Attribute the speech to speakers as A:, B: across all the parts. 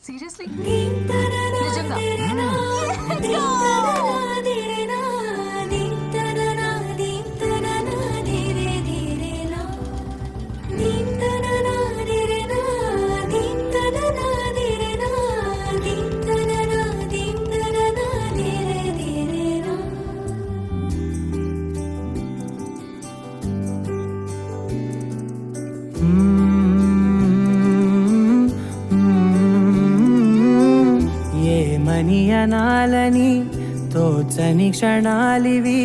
A: seriously
B: ఏమని అనాలని తోచని క్షణాలివి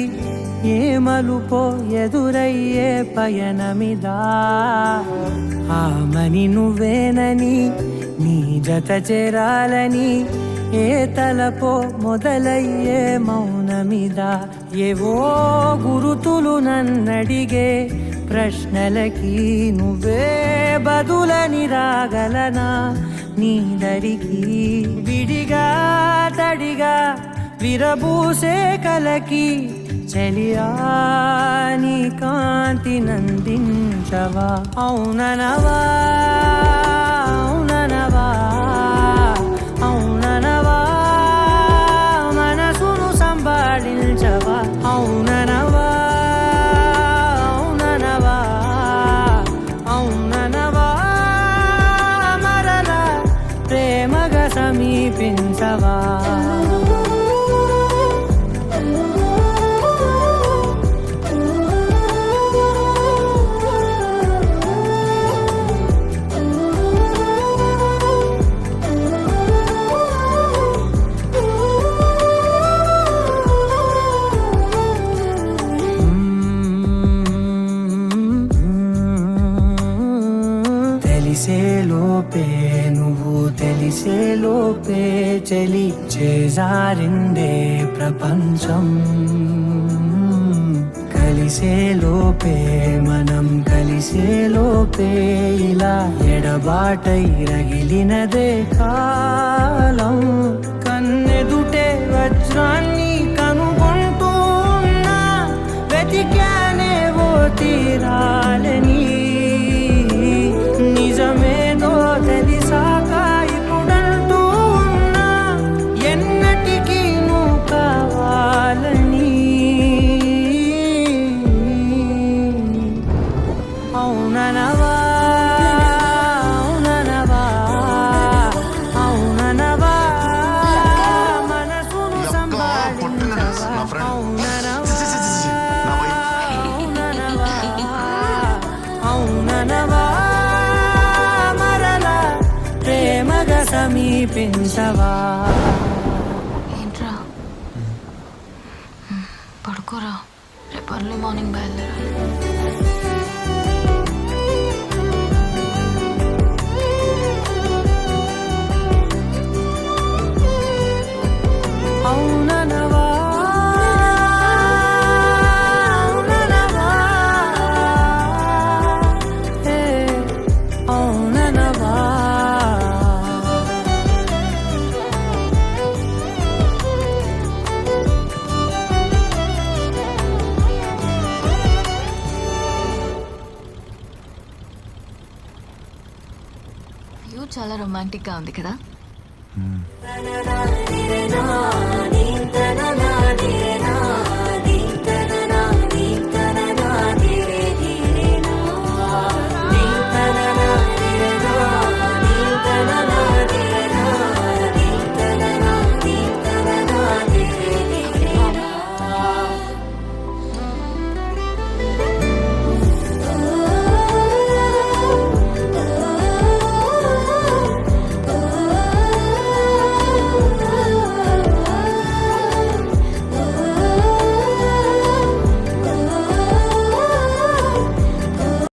B: ఏ మలుపో ఎదురయ్యే పయనమిదా ఆమని నువ్వేనని నీ జత చేరాలని ఏ తలపో మొదలయ్యే మౌనమిదా ఏవో గురుతులు నన్నడిగే ప్రశ్నలకి నువ్వే బదులని రాగలనా నీ దరికి విడిగా తడిగా విరబూసే కలకి చెలియా నీ కాంతి నందించవా అవుననవా అవుననవా అవుననవా మనసును సంభాళించవా అవుననవా అవుననవా అవుననవా మరలా ప్రేమగా సమీపించవా తెలిసే లోపే నువ్వు తెలిసే లోపే చెలి చేజారిందే ప్రపంచం కలిసే లోపే మనం కలిసే లోపే ఇలా ఎడబాటై రగిలినదే కాలం కన్నెదుటే వజ్రాన్ని కనుగొంటూ ఉన్నా వెతికానే ఓ తీరాలని నిజమేదో తెలిసాక ఇప్పుడంటూ ఉన్నా ఎన్నటికీ నువ్వు కావాలని అవుననవా అవుననవా అవుననవా మనసును సంభాళించవా అవుననవా అవుననవా అవుననవా ప్రేమగా సమీపించవా
A: ఏంట్రా పడుకోరా రేపు అర్లీ మార్నింగ్ బయలుదేరాలి
B: అవుననవా అవుననవా హే అవుననవా
A: వ్యూ చాలా రొమాంటిక్గా ఉంది కదా